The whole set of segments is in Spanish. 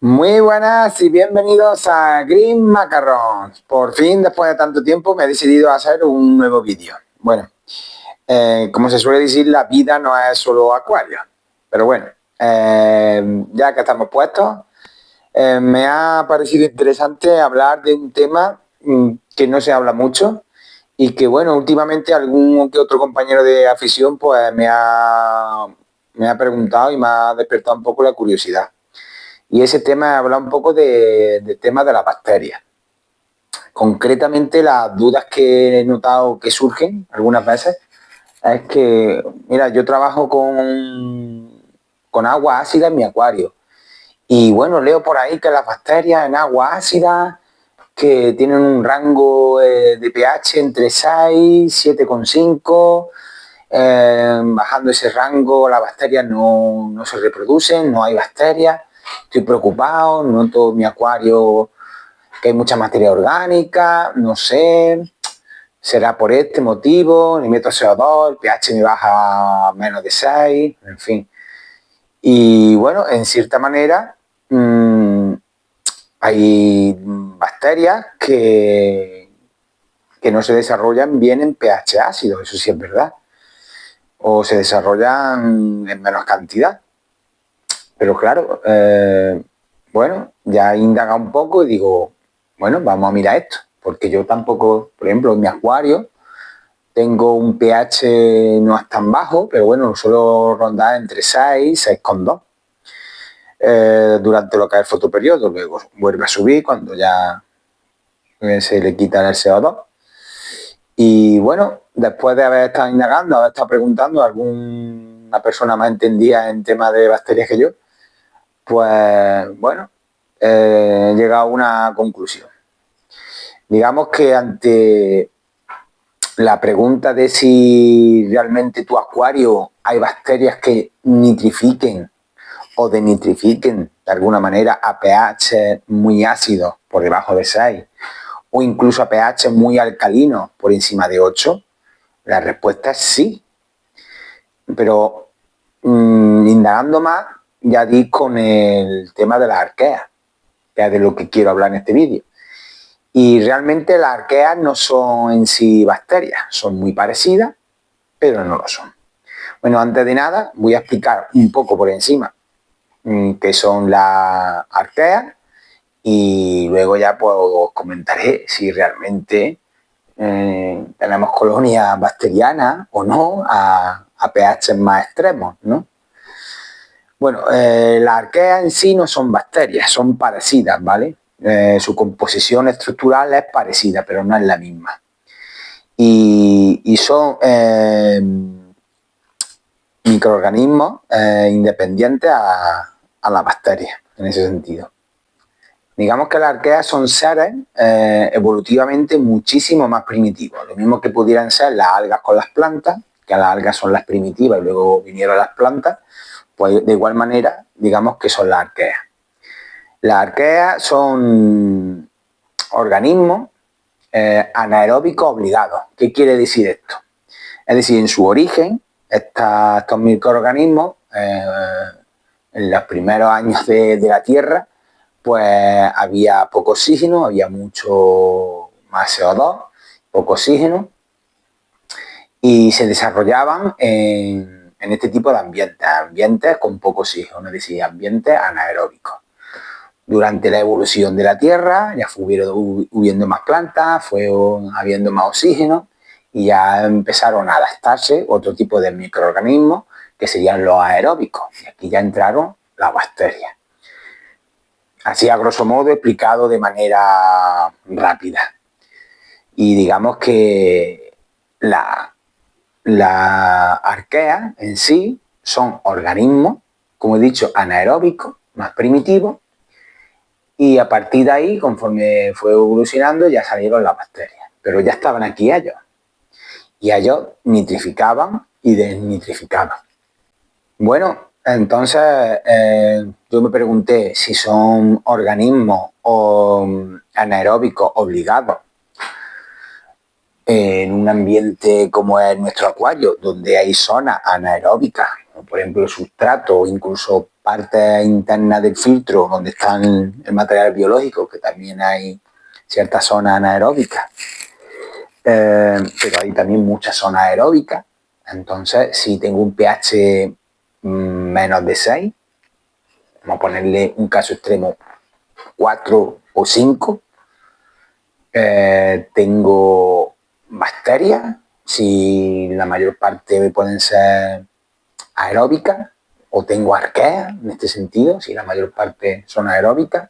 Muy buenas y bienvenidos a Green Macarons. Por fin, después de tanto tiempo, me he decidido a hacer un nuevo vídeo. Bueno, como se suele decir, la vida no es solo acuario. Pero bueno, ya que estamos puestos, me ha parecido interesante hablar de un tema que no se habla mucho y que, bueno, últimamente algún que otro compañero de afición pues me ha preguntado y me ha despertado un poco la curiosidad. Y ese tema habla un poco del tema de las bacterias. Concretamente, las dudas que he notado que surgen algunas veces es que, mira, yo trabajo con agua ácida en mi acuario. Y bueno, leo por ahí que las bacterias en agua ácida que tienen un rango de pH entre 6, 7,5. Bajando ese rango, las bacterias no se reproducen, no hay bacterias. Estoy preocupado, noto en mi acuario que hay mucha materia orgánica, no sé, será por este motivo, le meto CO2, el pH me baja a menos de 6, en fin. Y bueno, en cierta manera hay bacterias que no se desarrollan bien en pH ácido, eso sí es verdad, o se desarrollan en menos cantidad. Pero claro, bueno, ya he indagado un poco y digo, bueno, vamos a mirar esto, porque yo tampoco, por ejemplo, en mi acuario tengo un pH no es tan bajo, pero bueno, suelo rondar entre 6 y 6,2 durante lo que es el fotoperiodo, luego vuelve a subir cuando ya se le quita el CO2. Y bueno, después de haber estado indagando, haber estado preguntando a alguna persona más entendida en temas de bacterias que yo, pues bueno, he llegado a una conclusión. Digamos que ante la pregunta de si realmente tu acuario hay bacterias que nitrifiquen o denitrifiquen de alguna manera a pH muy ácidos por debajo de 6 o incluso a pH muy alcalinos por encima de 8, la respuesta es sí. Pero indagando más, ya di con el tema de las arqueas, que es de lo que quiero hablar en este vídeo. Y realmente las arqueas no son en sí bacterias, son muy parecidas, pero no lo son. Bueno, antes de nada voy a explicar un poco por encima qué son las arqueas y luego ya pues os comentaré si realmente tenemos colonias bacterianas o no a pH más extremos, ¿no? Bueno, las arqueas en sí no son bacterias, son parecidas, ¿vale? Su composición estructural es parecida, pero no es la misma. Y son microorganismos independientes a las bacterias, en ese sentido. Digamos que las arqueas son seres evolutivamente muchísimo más primitivos, lo mismo que pudieran ser las algas con las plantas, que las algas son las primitivas y luego vinieron las plantas, pues de igual manera, digamos que son las arqueas. Las arqueas son organismos anaeróbicos obligados. ¿Qué quiere decir esto? Es decir, en su origen, estos microorganismos, en los primeros años de la Tierra, pues había poco oxígeno, había mucho más CO2, poco oxígeno, y se desarrollaban en este tipo de ambientes con poco oxígeno, es decir, ambientes anaeróbicos. Durante la evolución de la Tierra ya fueron hubiendo más plantas, fue habiendo más oxígeno y ya empezaron a adaptarse otro tipo de microorganismos que serían los aeróbicos. Y aquí ya entraron las bacterias. Así a grosso modo explicado de manera rápida. Y digamos que la arquea en sí son organismos, como he dicho, anaeróbicos, más primitivos, y a partir de ahí, conforme fue evolucionando, ya salieron las bacterias. Pero ya estaban aquí ellos. Y ellos nitrificaban y desnitrificaban. Bueno, entonces yo me pregunté si son organismos anaeróbicos obligados en un ambiente como es nuestro acuario, donde hay zonas anaeróbicas, por ejemplo el sustrato o incluso partes internas del filtro donde está el material biológico, que también hay ciertas zonas anaeróbicas, pero hay también muchas zonas aeróbicas. Entonces, si tengo un pH menos de 6, vamos a ponerle un caso extremo 4 o 5, tengo bacterias, si la mayor parte pueden ser aeróbicas, o tengo arqueas en este sentido, si la mayor parte son aeróbicas.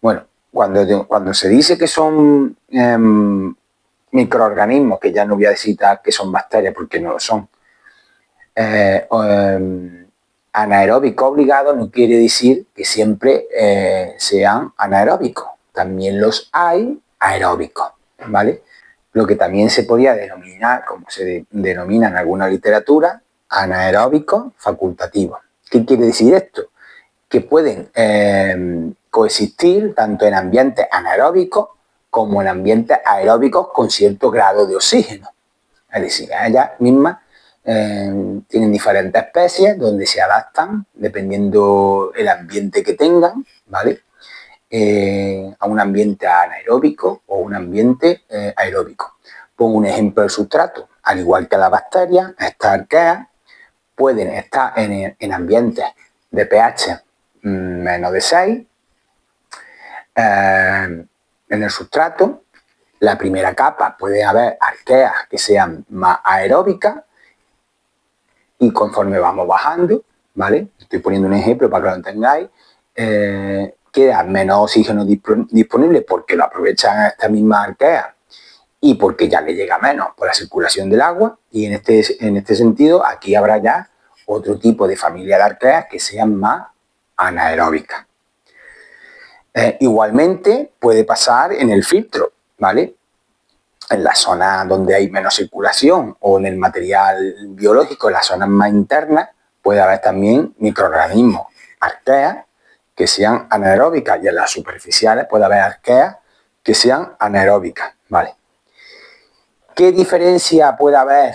Bueno, cuando se dice que son microorganismos, que ya no voy a decir que son bacterias porque no lo son, anaeróbicos obligados, no quiere decir que siempre sean anaeróbicos. También los hay aeróbicos, ¿vale? Lo que también se podía denominar, como se denomina en alguna literatura, anaeróbicos facultativos. ¿Qué quiere decir esto? Que pueden coexistir tanto en ambientes anaeróbicos como en ambientes aeróbicos con cierto grado de oxígeno. Es decir, ellas mismas tienen diferentes especies donde se adaptan dependiendo el ambiente que tengan, ¿vale? A un ambiente anaeróbico o un ambiente aeróbico. Pongo un ejemplo del sustrato. Al igual que las bacterias, estas arqueas pueden estar en ambientes de pH menos de 6 en el sustrato. La primera capa puede haber arqueas que sean más aeróbicas y conforme vamos bajando, ¿vale? Estoy poniendo un ejemplo para que lo entendáis. Queda menos oxígeno disponible porque lo aprovechan a esta misma arquea y porque ya le llega menos por la circulación del agua, y en este sentido aquí habrá ya otro tipo de familia de arqueas que sean más anaeróbicas. Igualmente puede pasar en el filtro, ¿vale? En la zona donde hay menos circulación o en el material biológico, en las zonas más internas, puede haber también microorganismos, arqueas, que sean anaeróbicas, y en las superficiales puede haber arqueas que sean anaeróbicas, ¿vale? ¿Qué diferencia puede haber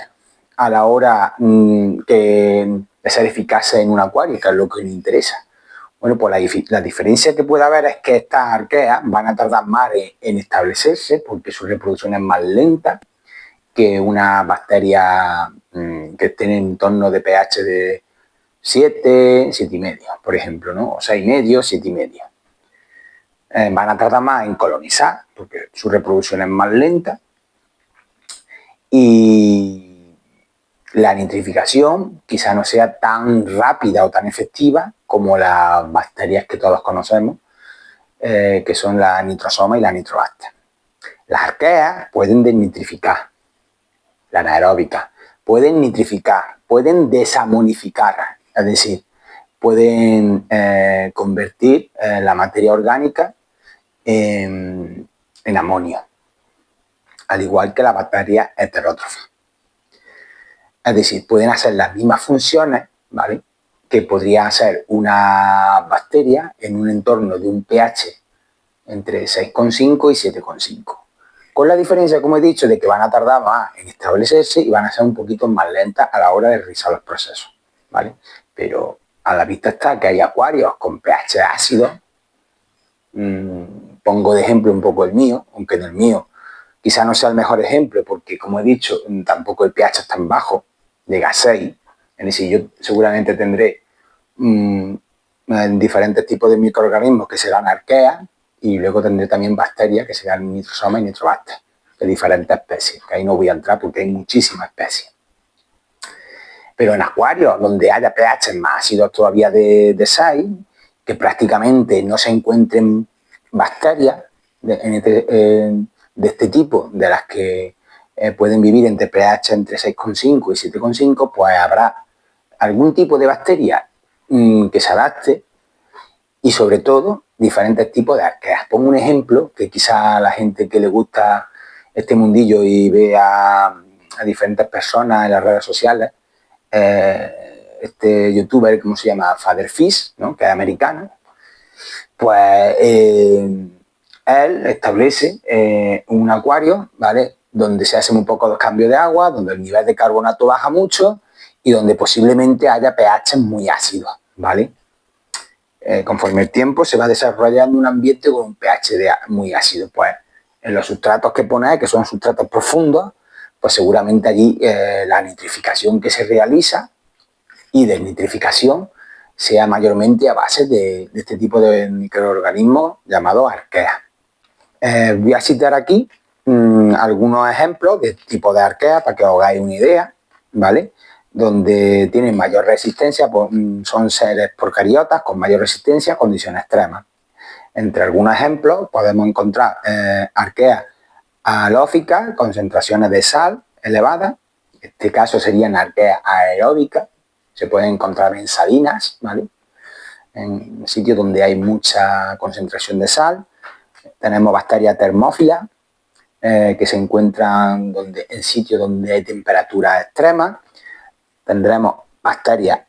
a la hora de ser eficaces en un acuario, que es lo que nos interesa? Bueno, pues la diferencia que puede haber es que estas arqueas van a tardar más en establecerse porque su reproducción es más lenta que una bacteria que esté en entorno de pH de 7, 7,5, por ejemplo, ¿no? O 6,5, 7,5. Van a tardar más en colonizar porque su reproducción es más lenta, y la nitrificación quizá no sea tan rápida o tan efectiva como las bacterias que todos conocemos, que son la nitrosoma y la nitrobacter. Las arqueas pueden desnitrificar, la anaeróbica, pueden nitrificar, pueden desamonificar, es decir, pueden convertir la materia orgánica en amonio, al igual que la bacteria heterótrofa. Es decir, pueden hacer las mismas funciones, ¿vale?, que podría hacer una bacteria en un entorno de un pH entre 6,5 y 7,5. Con la diferencia, como he dicho, de que van a tardar más en establecerse y van a ser un poquito más lentas a la hora de realizar los procesos, ¿vale? Pero a la vista está que hay acuarios con pH ácidos. Pongo de ejemplo un poco el mío, aunque en el mío quizá no sea el mejor ejemplo porque, como he dicho, tampoco el pH es tan bajo, llega a 6. Es decir, yo seguramente tendré diferentes tipos de microorganismos que serán arqueas, y luego tendré también bacterias que serán nitrosoma y nitrobacter, de diferentes especies, que ahí no voy a entrar porque hay muchísimas especies. Pero en acuarios donde haya pH más ácidos todavía de 6, que prácticamente no se encuentren bacterias de este tipo, de las que pueden vivir entre pH entre 6,5 y 7,5, pues habrá algún tipo de bacteria que se adapte, y sobre todo diferentes tipos de arqueas. Pongo un ejemplo que quizá a la gente que le gusta este mundillo y ve a diferentes personas en las redes sociales, este youtuber, ¿cómo se llama? Fatherfish, ¿no?, que es americano, pues él establece un acuario, ¿vale?, donde se hace muy poco cambio de agua, donde el nivel de carbonato baja mucho y donde posiblemente haya pH muy ácidos, ¿vale? conforme el tiempo se va desarrollando un ambiente con un pH muy ácido. Pues en los sustratos que ponéis, que son sustratos profundos, pues seguramente allí la nitrificación que se realiza y desnitrificación sea mayormente a base de este tipo de microorganismos llamados arqueas. Voy a citar aquí algunos ejemplos de tipo de arqueas para que os hagáis una idea, ¿vale? Donde tienen mayor resistencia, son seres procariotas con mayor resistencia a condiciones extremas. Entre algunos ejemplos podemos encontrar arqueas halóficas, concentraciones de sal elevadas, en este caso serían arqueas aeróbicas, se pueden encontrar en salinas, ¿vale? En sitios donde hay mucha concentración de sal. Tenemos bacterias termófilas, que se encuentran en sitios donde hay temperaturas extremas. Tendremos bacterias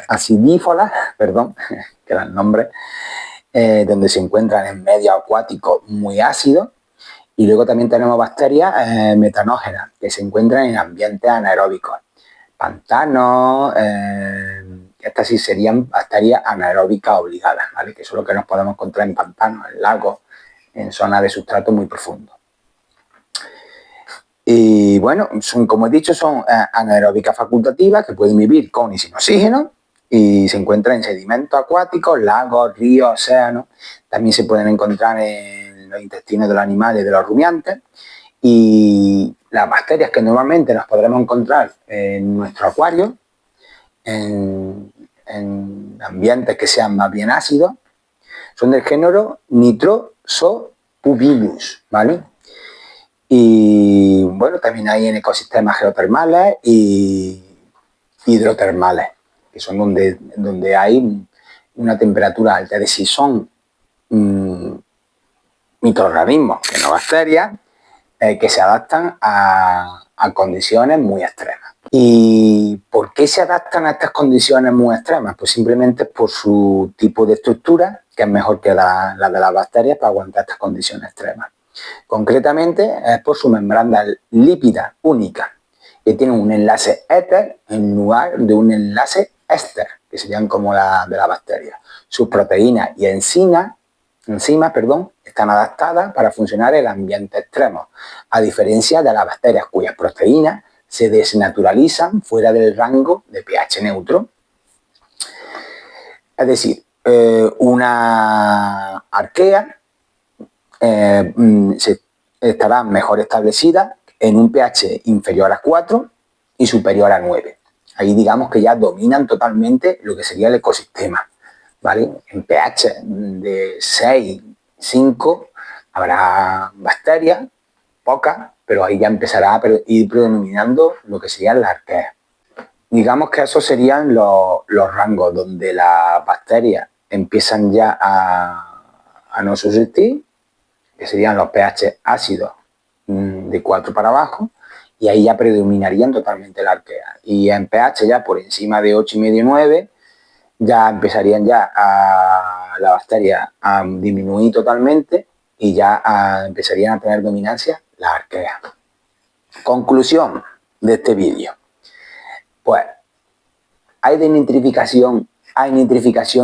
acidífolas, perdón, que era el nombre, donde se encuentran en medios acuáticos muy ácidos. Y luego también tenemos bacterias metanógenas, que se encuentran en ambientes anaeróbicos. Pantanos, estas sí serían bacterias anaeróbicas obligadas, ¿vale? Que eso es lo que nos podemos encontrar en pantanos, en lagos, en zonas de sustrato muy profundos. Y bueno, como he dicho, son anaeróbicas facultativas que pueden vivir con y sin oxígeno y se encuentran en sedimentos acuáticos, lagos, ríos, océanos. También se pueden encontrar en los intestinos de los animales y de los rumiantes. Y las bacterias que normalmente nos podremos encontrar en nuestro acuario, en ambientes que sean más bien ácidos, son del género Nitrosopubilus, ¿vale? Y bueno, también hay en ecosistemas geotermales y hidrotermales, que son donde hay una temperatura alta. Es decir, son microorganismos, que no bacterias, que se adaptan a condiciones muy extremas. ¿Y por qué se adaptan a estas condiciones muy extremas? Pues simplemente por su tipo de estructura, que es mejor que la de las bacterias para aguantar estas condiciones extremas. Concretamente es por su membrana lípida única, que tiene un enlace éter en lugar de un enlace éster, que serían como la de la bacteria. Sus proteínas y enzimas están adaptadas para funcionar en ambientes extremos, a diferencia de las bacterias cuyas proteínas se desnaturalizan fuera del rango de pH neutro. Es decir, una arquea estará mejor establecida en un pH inferior a 4 y superior a 9. Ahí digamos que ya dominan totalmente lo que sería el ecosistema, ¿vale? En pH de 6, 5 habrá bacterias, pocas, pero ahí ya empezará a ir predominando lo que serían las arqueas. Digamos que esos serían los rangos donde las bacterias empiezan ya a no subsistir, que serían los pH ácidos de 4 para abajo, y ahí ya predominarían totalmente la arquea. Y en pH ya por encima de 8,5, 9, ya empezarían ya la bacteria a disminuir totalmente y ya empezarían a tener dominancia las arqueas. Conclusión de este vídeo. Pues, ¿hay nitrificación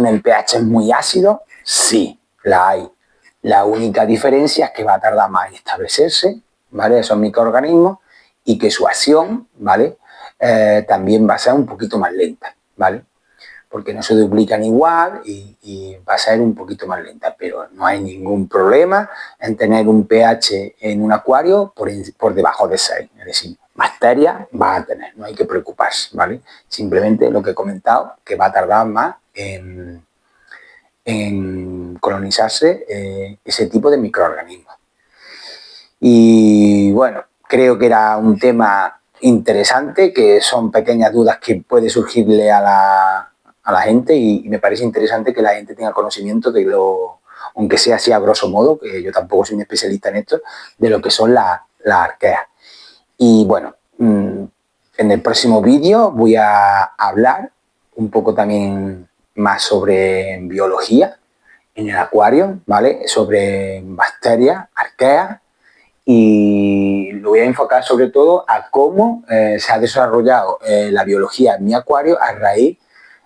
en pH muy ácidos? Sí, la hay. La única diferencia es que va a tardar más en establecerse, ¿vale? Esos microorganismos, y que su acción, ¿vale? También va a ser un poquito más lenta, ¿vale? Porque no se duplican igual y va a ser un poquito más lenta, pero no hay ningún problema en tener un pH en un acuario por debajo de 6, es decir, bacterias va a tener, no hay que preocuparse, ¿vale? Simplemente lo que he comentado, que va a tardar más en colonizarse ese tipo de microorganismos. Y bueno, creo que era un tema interesante, que son pequeñas dudas que puede surgirle a la gente, y me parece interesante que la gente tenga conocimiento de aunque sea así a grosso modo, que yo tampoco soy un especialista en esto, de lo que son las arqueas. Y bueno, en el próximo vídeo voy a hablar un poco también más sobre biología en el acuario, ¿vale? Sobre bacterias, arqueas, y lo voy a enfocar sobre todo a cómo se ha desarrollado la biología en mi acuario a raíz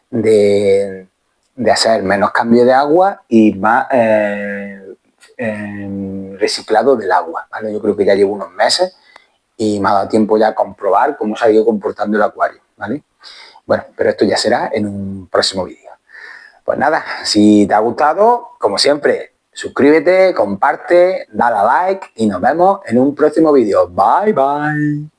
de hacer menos cambio de agua y más reciclado del agua, ¿vale? Yo creo que ya llevo unos meses y me ha dado tiempo ya a comprobar cómo se ha ido comportando el acuario, ¿vale? Bueno, pero esto ya será en un próximo vídeo. Pues nada, si te ha gustado, como siempre, suscríbete, comparte, dale a like y nos vemos en un próximo vídeo. Bye, bye.